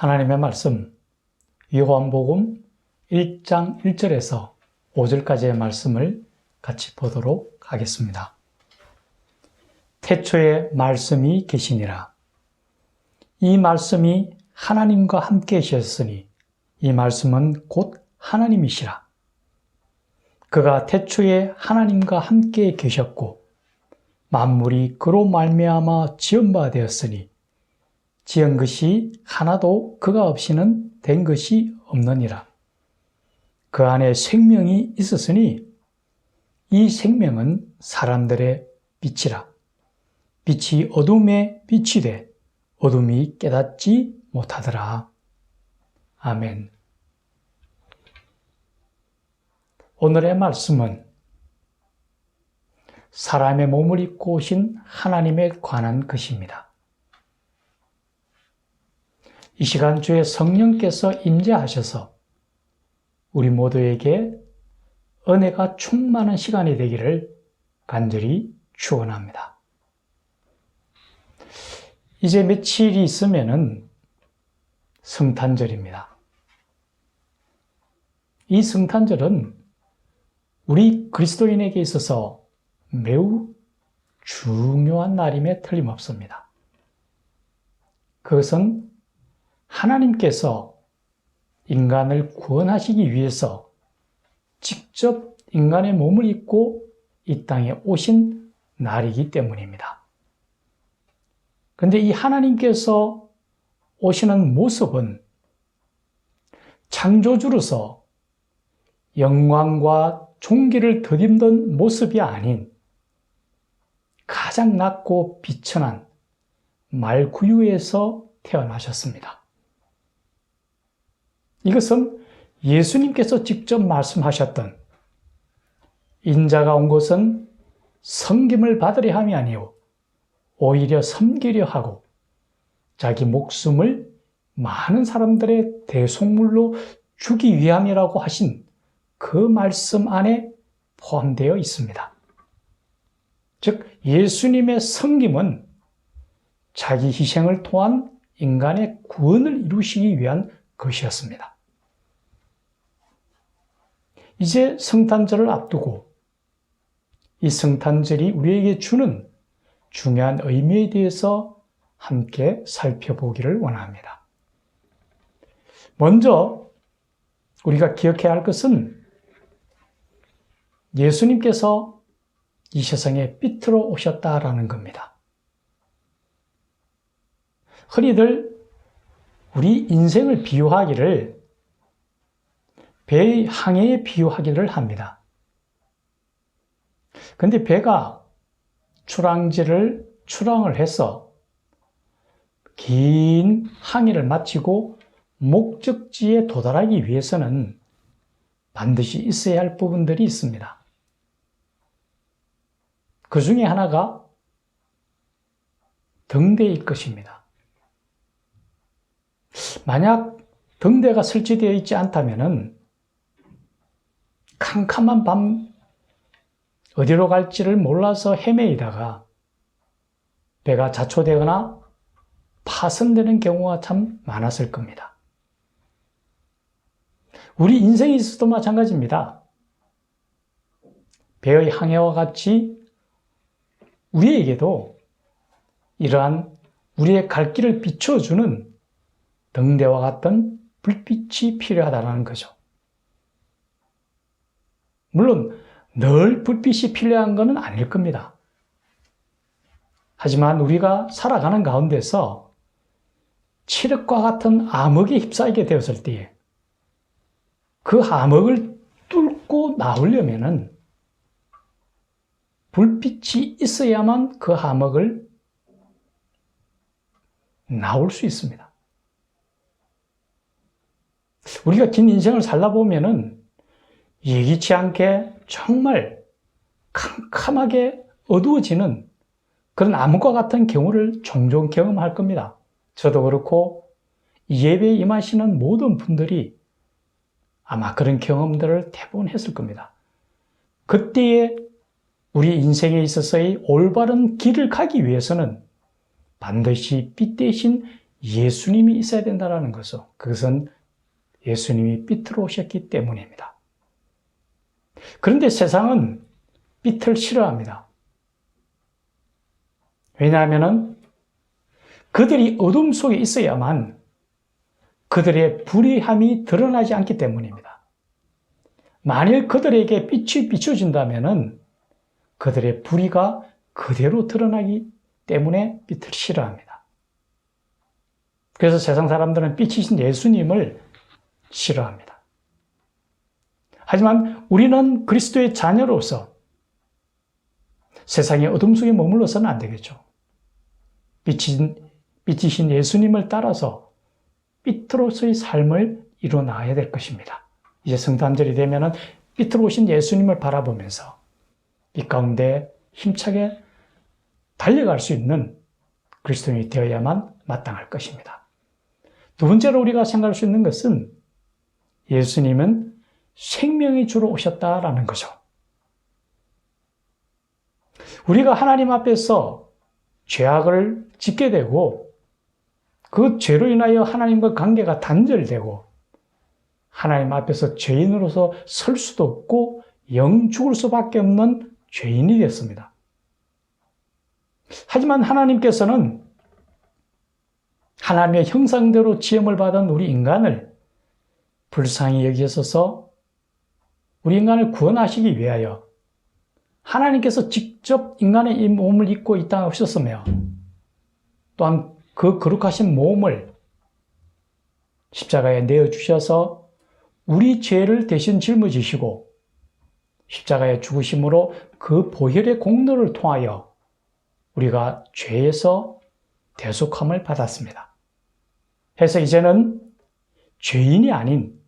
하나님의 말씀, 요한복음 1장 1절에서 5절까지의 말씀을 같이 보도록 하겠습니다. 태초에 말씀이 계시니라. 이 말씀이 하나님과 함께 계셨으니 이 말씀은 곧 하나님이시라. 그가 태초에 하나님과 함께 계셨고 만물이 그로 말미암아 지은 바 되었으니 지은 것이 하나도 그가 없이는 된 것이 없느니라. 그 안에 생명이 있었으니 이 생명은 사람들의 빛이라. 빛이 어둠에 비치되 어둠이 깨닫지 못하더라. 아멘. 오늘의 말씀은 사람의 몸을 입고 오신 하나님에 관한 것입니다. 이 시간 주의 성령께서 임재하셔서 우리 모두에게 은혜가 충만한 시간이 되기를 간절히 축원합니다. 이제 며칠이 있으면은 성탄절입니다. 이 성탄절은 우리 그리스도인에게 있어서 매우 중요한 날임에 틀림없습니다. 그것은 하나님께서 인간을 구원하시기 위해서 직접 인간의 몸을 입고 이 땅에 오신 날이기 때문입니다. 그런데 이 하나님께서 오시는 모습은 창조주로서 영광과 존귀를 덧입는 모습이 아닌 가장 낮고 비천한 말구유에서 태어나셨습니다. 이것은 예수님께서 직접 말씀하셨던 인자가 온 것은 섬김을 받으려 함이 아니요 오히려 섬기려 하고 자기 목숨을 많은 사람들의 대속물로 주기 위함이라고 하신 그 말씀 안에 포함되어 있습니다. 즉 예수님의 섬김은 자기 희생을 통한 인간의 구원을 이루시기 위한 것이었습니다. 이제 성탄절을 앞두고 이 성탄절이 우리에게 주는 중요한 의미에 대해서 함께 살펴보기를 원합니다. 먼저 우리가 기억해야 할 것은 예수님께서 이 세상에 빛으로 오셨다라는 겁니다. 흔히들 우리 인생을 비유하기를 배의 항해에 비유하기를 합니다. 그런데 배가 출항을 해서 긴 항해를 마치고 목적지에 도달하기 위해서는 반드시 있어야 할 부분들이 있습니다. 그 중에 하나가 등대일 것입니다. 만약 등대가 설치되어 있지 않다면 캄캄한 밤 어디로 갈지를 몰라서 헤매이다가 배가 자초되거나 파손되는 경우가 참 많았을 겁니다. 우리 인생에 있어도 마찬가지입니다. 배의 항해와 같이 우리에게도 이러한 우리의 갈 길을 비춰주는 등대와 같은 불빛이 필요하다는 거죠. 물론 늘 불빛이 필요한 것은 아닐 겁니다. 하지만 우리가 살아가는 가운데서 칠흑과 같은 암흑에 휩싸이게 되었을 때에 그 암흑을 뚫고 나오려면은 불빛이 있어야만 그 암흑을 나올 수 있습니다. 우리가 긴 인생을 살다 보면은 예기치 않게 정말 캄캄하게 어두워지는 그런 암흑과 같은 경우를 종종 경험할 겁니다. 저도 그렇고 예배에 임하시는 모든 분들이 아마 그런 경험들을 대부분 했을 겁니다. 그때에 우리 인생에 있어서의 올바른 길을 가기 위해서는 반드시 빛 대신 예수님이 있어야 된다는 것은 그것은 예수님이 빛으로 오셨기 때문입니다. 그런데 세상은 빛을 싫어합니다. 왜냐하면 그들이 어둠 속에 있어야만 그들의 불의함이 드러나지 않기 때문입니다. 만일 그들에게 빛이 비춰진다면 그들의 불의가 그대로 드러나기 때문에 빛을 싫어합니다. 그래서 세상 사람들은 빛이신 예수님을 싫어합니다. 하지만 우리는 그리스도의 자녀로서 세상의 어둠 속에 머물러서는 안 되겠죠. 빛이신 예수님을 따라서 빛으로서의 삶을 이루어 나가야 될 것입니다. 이제 성탄절이 되면은 빛으로 오신 예수님을 바라보면서 빛 가운데 힘차게 달려갈 수 있는 그리스도인이 되어야만 마땅할 것입니다. 두 번째로 우리가 생각할 수 있는 것은 예수님은 생명이 주로 오셨다라는 거죠. 우리가 하나님 앞에서 죄악을 짓게 되고 그 죄로 인하여 하나님과 관계가 단절되고 하나님 앞에서 죄인으로서 설 수도 없고 영 죽을 수밖에 없는 죄인이 됐습니다. 하지만 하나님께서는 하나님의 형상대로 지음을 받은 우리 인간을 불쌍히 여기셔서 우리 인간을 구원하시기 위하여 하나님께서 직접 인간의 이 몸을 입고 이 땅에 오셨으며 또한 그 거룩하신 몸을 십자가에 내어주셔서 우리 죄를 대신 짊어지시고 십자가에 죽으심으로 그 보혈의 공로를 통하여 우리가 죄에서 대속함을 받았습니다. 그래서 이제는 죄인이 아닌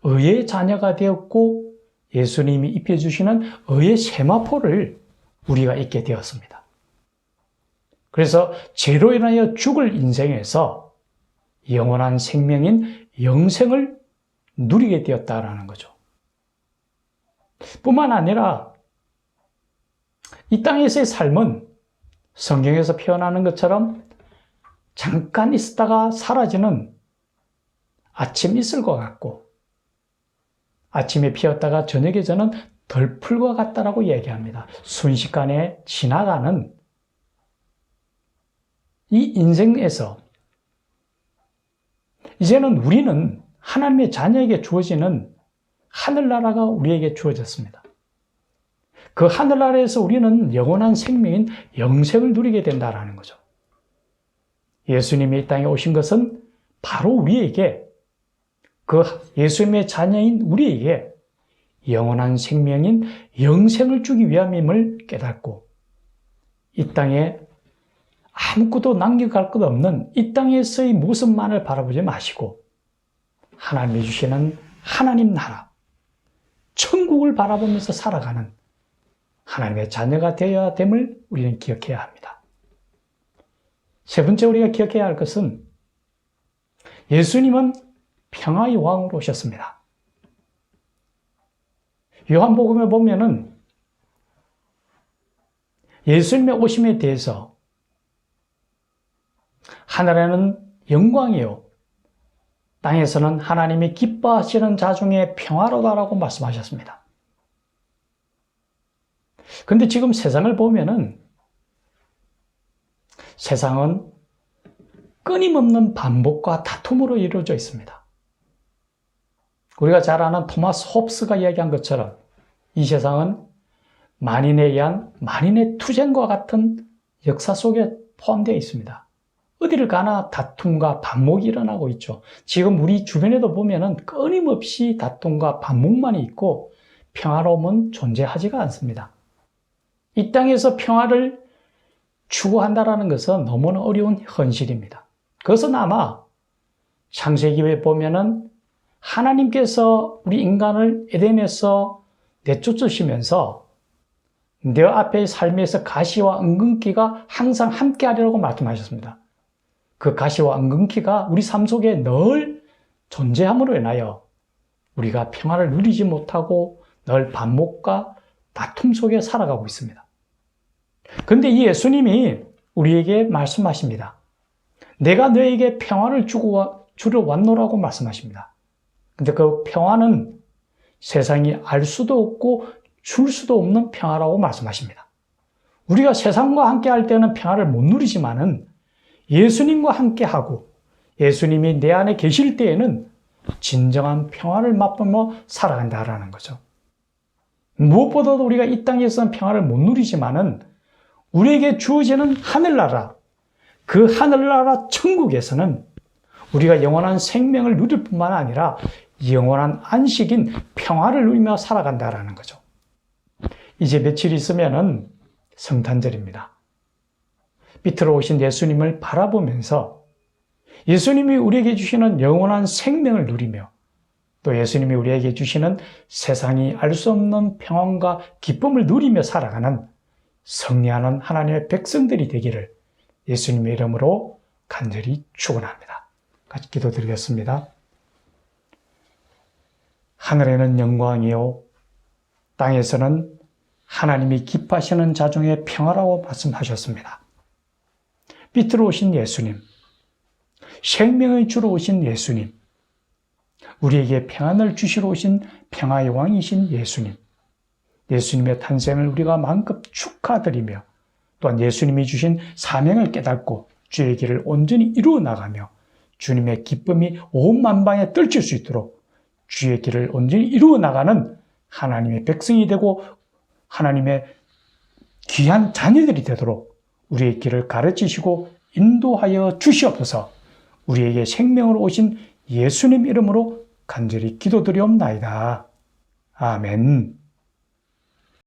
의의 자녀가 되었고 예수님이 입혀주시는 의의 세마포를 우리가 입게 되었습니다. 그래서 죄로 인하여 죽을 인생에서 영원한 생명인 영생을 누리게 되었다라는 거죠. 뿐만 아니라 이 땅에서의 삶은 성경에서 표현하는 것처럼 잠깐 있었다가 사라지는 아침 이슬과 같고 아침에 피었다가 저녁에 저는 덜풀과 같다라고 얘기합니다. 순식간에 지나가는 이 인생에서 이제는 우리는 하나님의 자녀에게 주어지는 하늘나라가 우리에게 주어졌습니다. 그 하늘나라에서 우리는 영원한 생명인 영생을 누리게 된다는 거죠. 예수님이 이 땅에 오신 것은 바로 우리에게 그 예수님의 자녀인 우리에게 영원한 생명인 영생을 주기 위함임을 깨닫고 이 땅에 아무것도 남겨갈 것 없는 이 땅에서의 모습만을 바라보지 마시고 하나님이 주시는 하나님 나라, 천국을 바라보면서 살아가는 하나님의 자녀가 되어야 됨을 우리는 기억해야 합니다. 세 번째 우리가 기억해야 할 것은 예수님은 평화의 왕으로 오셨습니다. 요한복음에 보면은 예수님의 오심에 대해서 하늘에는 영광이요 땅에서는 하나님이 기뻐하시는 자 중에 평화로다라고 말씀하셨습니다. 그런데 지금 세상을 보면은 세상은 끊임없는 반복과 다툼으로 이루어져 있습니다. 우리가 잘 아는 토마스 홉스가 이야기한 것처럼 이 세상은 만인에 의한 만인의 투쟁과 같은 역사 속에 포함되어 있습니다. 어디를 가나 다툼과 반목이 일어나고 있죠. 지금 우리 주변에도 보면은 끊임없이 다툼과 반목만이 있고 평화로움은 존재하지가 않습니다. 이 땅에서 평화를 추구한다는 것은 너무나 어려운 현실입니다. 그것은 아마 창세기에 보면은 하나님께서 우리 인간을 에덴에서 내쫓으시면서 내 앞의 삶에서 가시와 은근키가 항상 함께하리라고 말씀하셨습니다. 그 가시와 은근키가 우리 삶 속에 늘 존재함으로 인하여 우리가 평화를 누리지 못하고 늘 반목과 다툼 속에 살아가고 있습니다. 그런데 이 예수님이 우리에게 말씀하십니다. 내가 너에게 평안을 주러 왔노라고 말씀하십니다. 근데 그 평안은 세상이 알 수도 없고 줄 수도 없는 평화라고 말씀하십니다. 우리가 세상과 함께 할 때는 평화를 못 누리지만은 예수님과 함께 하고 예수님이 내 안에 계실 때에는 진정한 평화를 맛보며 살아간다라는 거죠. 무엇보다도 우리가 이 땅에서는 평화를 못 누리지만은 우리에게 주어지는 하늘나라, 그 하늘나라 천국에서는 우리가 영원한 생명을 누릴 뿐만 아니라 영원한 안식인 평화를 누리며 살아간다라는 거죠. 이제 며칠 있으면은 성탄절입니다. 빛으로 오신 예수님을 바라보면서 예수님이 우리에게 주시는 영원한 생명을 누리며 또 예수님이 우리에게 주시는 세상이 알 수 없는 평안과 기쁨을 누리며 살아가는 승리하는 하나님의 백성들이 되기를 예수님의 이름으로 간절히 축원합니다. 같이 기도드리겠습니다. 하늘에는 영광이요 땅에서는 하나님이 기뻐하시는 자중의 평화라고 말씀하셨습니다. 빛으로 오신 예수님, 생명의 주로 오신 예수님, 우리에게 평안을 주시러 오신 평화의 왕이신 예수님, 예수님의 탄생을 우리가 마음껏 축하드리며 또한 예수님이 주신 사명을 깨닫고 주의 길을 온전히 이루어 나가며 주님의 기쁨이 온 만방에 떨칠 수 있도록 주의 길을 온전히 이루어 나가는 하나님의 백성이 되고 하나님의 귀한 자녀들이 되도록 우리의 길을 가르치시고 인도하여 주시옵소서. 우리에게 생명으로 오신 예수님 이름으로 간절히 기도드리옵나이다. 아멘.